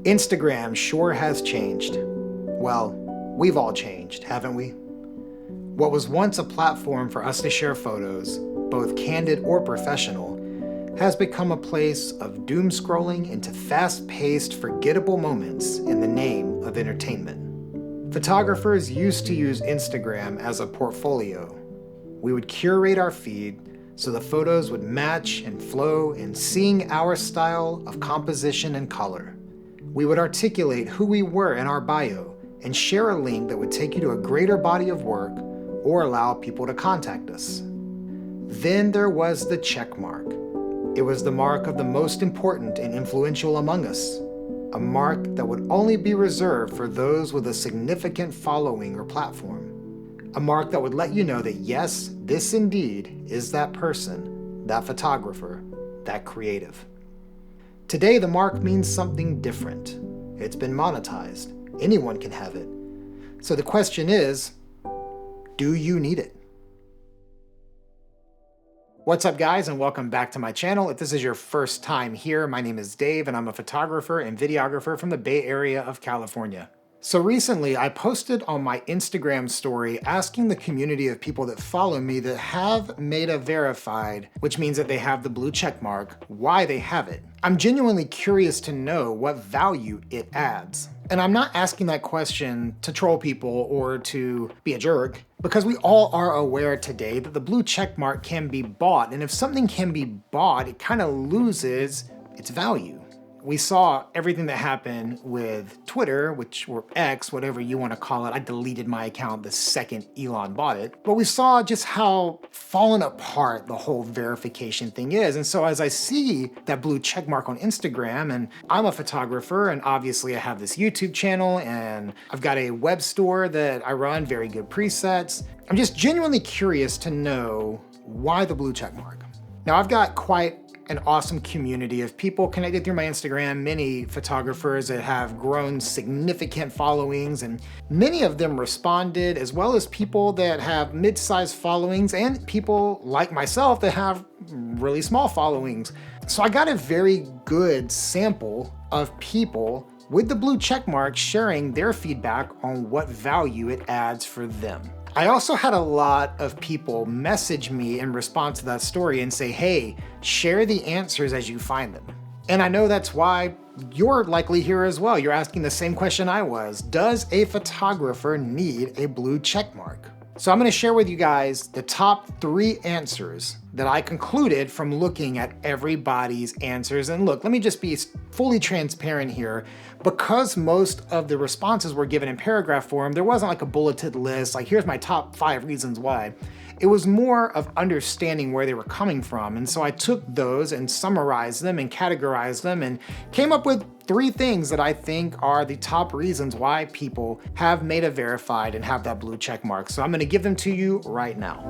Instagram sure has changed. Well, we've all changed, haven't we? What was once a platform for us to share photos, both candid or professional, has become a place of doom scrolling into fast-paced, forgettable moments in the name of entertainment. Photographers used to use Instagram as a portfolio. We would curate our feed so the photos would match and flow in seeing our style of composition and color. We would articulate who we were in our bio and share a link that would take you to a greater body of work or allow people to contact us. Then there was the check mark. It was the mark of the most important and influential among us, a mark that would only be reserved for those with a significant following or platform, a mark that would let you know that yes, this indeed is that person, that photographer, that creative. Today, the mark means something different. It's been monetized. Anyone can have it. So the question is, do you need it? What's up, guys, and welcome back to my channel. If this is your first time here, my name is Dave, and I'm a photographer and videographer from the Bay Area of California. So recently, I posted on my Instagram story asking the community of people that follow me that have Meta verified, which means that they have the blue check mark, why they have it. I'm genuinely curious to know what value it adds. And I'm not asking that question to troll people or to be a jerk, because we all are aware today that the blue check mark can be bought. And if something can be bought, it kind of loses its value. We saw everything that happened with Twitter, or X, whatever you want to call it. I deleted my account the second Elon bought it. But we saw just how fallen apart the whole verification thing is. And so as I see that blue check mark on Instagram, and I'm a photographer, and obviously I have this YouTube channel, and I've got a web store that I run, very good presets. I'm just genuinely curious to know why the blue check mark. Now, I've got quite an awesome community of people connected through my Instagram, many photographers that have grown significant followings, and many of them responded, as well as people that have mid-sized followings and people like myself that have really small followings. So I got a very good sample of people with the blue check mark sharing their feedback on what value it adds for them. I also had a lot of people message me in response to that story and say, hey, share the answers as you find them. And I know that's why you're likely here as well. You're asking the same question I was. Does a photographer need a blue check mark? So I'm going to share with you guys the top 3 answers that I concluded from looking at everybody's answers. And look, let me just be fully transparent here. Because most of the responses were given in paragraph form, there wasn't like a bulleted list, like here's my top 5 reasons why. It was more of understanding where they were coming from. And so I took those and summarized them and categorized them and came up with 3 things that I think are the top reasons why people have Meta verified and have that blue check mark. So I'm going to give them to you right now.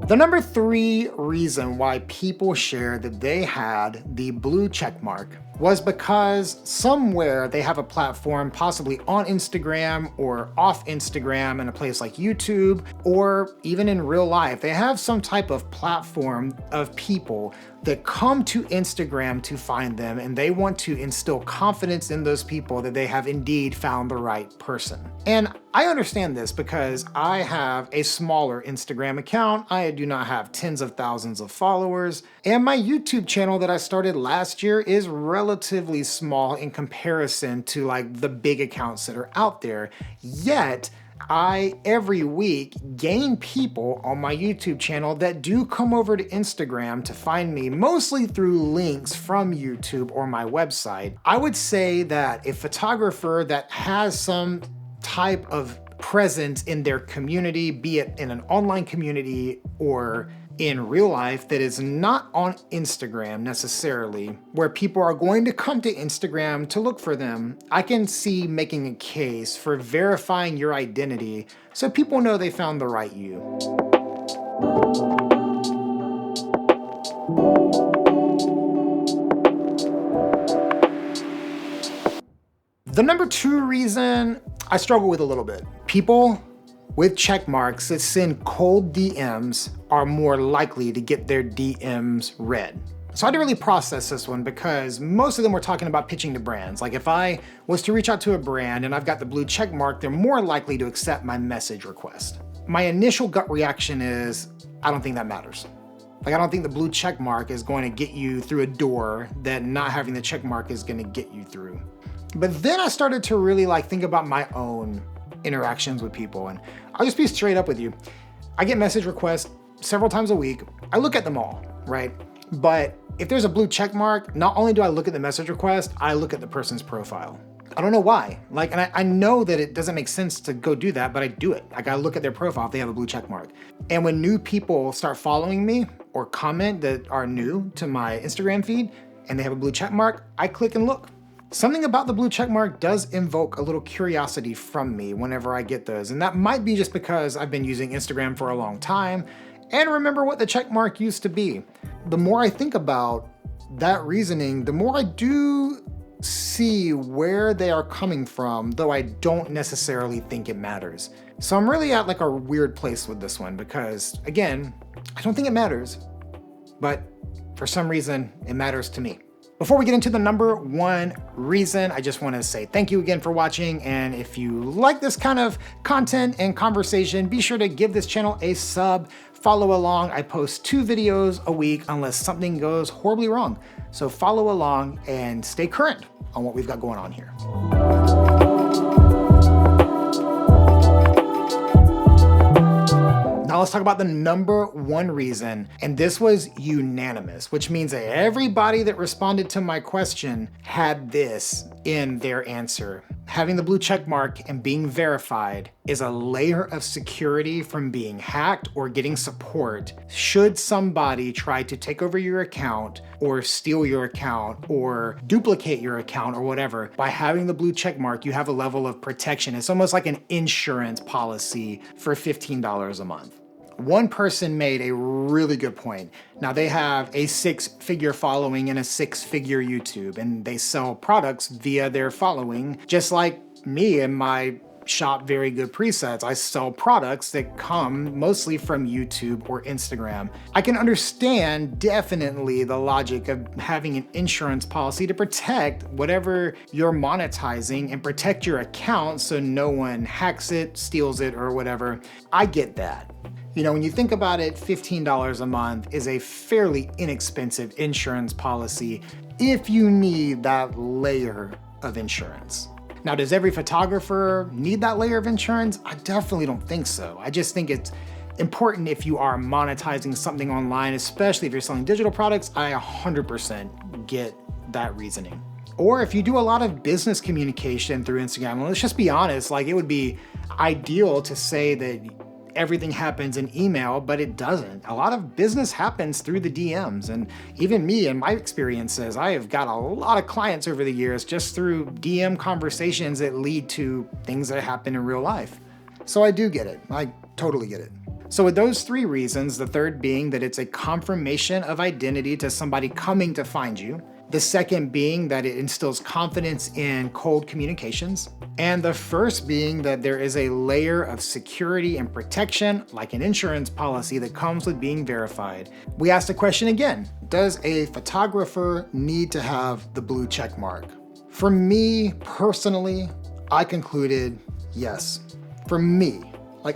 The number 3 reason why people shared that they had the blue check mark was because somewhere they have a platform, possibly on Instagram or off Instagram in a place like YouTube, or even in real life. They have some type of platform of people that come to Instagram to find them, and they want to instill confidence in those people that they have indeed found the right person. And I understand this because I have a smaller Instagram account. I do not have tens of thousands of followers, and my YouTube channel that I started last year is relatively small in comparison to like the big accounts that are out there. Yet, I, every week, gain people on my YouTube channel that do come over to Instagram to find me, mostly through links from YouTube or my website. I would say that a photographer that has some type of presence in their community, be it in an online community or in real life, that is not on Instagram necessarily, where people are going to come to Instagram to look for them, I can see making a case for verifying your identity so people know they found the right you. The number 2 reason I struggle with a little bit. People with check marks that send cold DMs are more likely to get their DMs read. So I had to really process this one because most of them were talking about pitching to brands. Like if I was to reach out to a brand and I've got the blue check mark, they're more likely to accept my message request. My initial gut reaction is, I don't think that matters. Like I don't think the blue check mark is going to get you through a door that not having the check mark is going to get you through. But then I started to really think about my own interactions with people, and I'll just be straight up with you. I get message requests several times a week. I look at them all, right? But if there's a blue check mark, not only do I look at the message request, I look at the person's profile. I don't know why. And I know that it doesn't make sense to go do that, but I do it. I look at their profile if they have a blue check mark. And when new people start following me or comment that are new to my Instagram feed and they have a blue check mark, I click and look. Something about the blue check mark does invoke a little curiosity from me whenever I get those. And that might be just because I've been using Instagram for a long time and remember what the check mark used to be. The more I think about that reasoning, the more I do see where they are coming from, though I don't necessarily think it matters. So I'm really at a weird place with this one because, again, I don't think it matters, but for some reason it matters to me. Before we get into the number 1 reason, I just want to say thank you again for watching. And if you like this kind of content and conversation, be sure to give this channel a sub, follow along. I post 2 videos a week unless something goes horribly wrong. So follow along and stay current on what we've got going on here. Now let's talk about the number 1 reason, and this was unanimous, which means that everybody that responded to my question had this in their answer. Having the blue check mark and being verified is a layer of security from being hacked or getting support should somebody try to take over your account or steal your account or duplicate your account or whatever. By having the blue check mark, you have a level of protection. It's almost like an insurance policy for $15 a month. One person made a really good point. Now they have a 6-figure following and a 6-figure YouTube, and they sell products via their following, just like me and my shop Very Good Presets. I sell products that come mostly from YouTube or Instagram. I can understand definitely the logic of having an insurance policy to protect whatever you're monetizing and protect your account so no one hacks it, steals it, or whatever. I get that. You know, when you think about it, $15 a month is a fairly inexpensive insurance policy if you need that layer of insurance. Now, does every photographer need that layer of insurance? I definitely don't think so. I just think it's important if you are monetizing something online, especially if you're selling digital products. I 100% get that reasoning. Or if you do a lot of business communication through Instagram, well, let's just be honest, it would be ideal to say that everything happens in email, but it doesn't. A lot of business happens through the DMs. And even me and my experiences, I have got a lot of clients over the years just through DM conversations that lead to things that happen in real life. So I do get it. I totally get it. So with those 3 reasons, the third being that it's a confirmation of identity to somebody coming to find you. The second being that it instills confidence in cold communications. And the first being that there is a layer of security and protection, like an insurance policy, that comes with being verified. We asked the question again, does a photographer need to have the blue check mark? For me personally, I concluded yes. For me,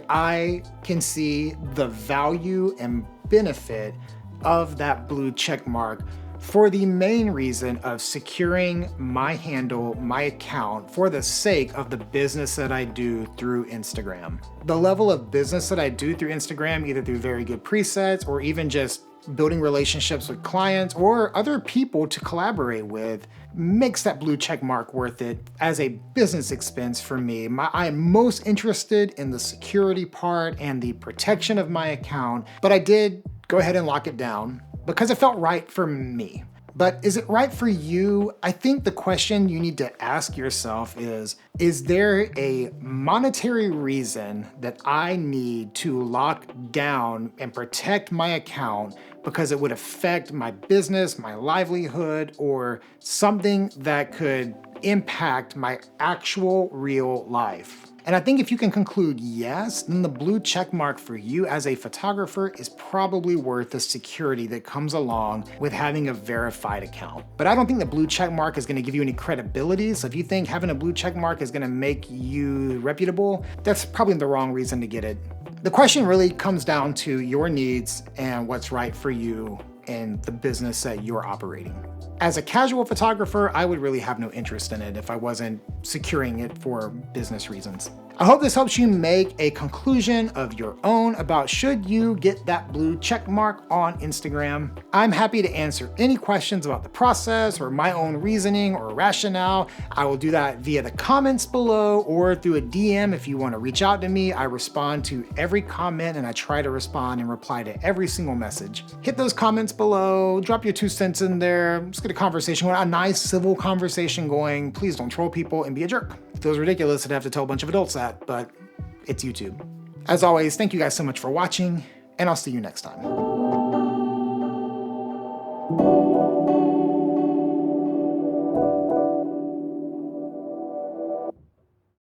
I can see the value and benefit of that blue check mark for the main reason of securing my handle, my account, for the sake of the business that I do through Instagram. The level of business that I do through Instagram, either through Very Good Presets or even just building relationships with clients or other people to collaborate with, makes that blue check mark worth it as a business expense for me. I am most interested in the security part and the protection of my account, but I did go ahead and lock it down because it felt right for me. But is it right for you? I think the question you need to ask yourself is there a monetary reason that I need to lock down and protect my account because it would affect my business, my livelihood, or something that could impact my actual real life? And I think if you can conclude yes, then the blue check mark for you as a photographer is probably worth the security that comes along with having a verified account. But I don't think the blue check mark is gonna give you any credibility. So if you think having a blue check mark is gonna make you reputable, that's probably the wrong reason to get it. The question really comes down to your needs and what's right for you and the business that you're operating. As a casual photographer, I would really have no interest in it if I wasn't securing it for business reasons. I hope this helps you make a conclusion of your own about should you get that blue check mark on Instagram. I'm happy to answer any questions about the process or my own reasoning or rationale. I will do that via the comments below or through a DM if you want to reach out to me. I respond to every comment and I try to respond and reply to every single message. Hit those comments below, drop your 2 cents in there. Let's get a conversation going, a nice civil conversation going. Please don't troll people and be a jerk. It feels ridiculous to have to tell a bunch of adults that, but it's YouTube. As always, thank you guys so much for watching, and I'll see you next time.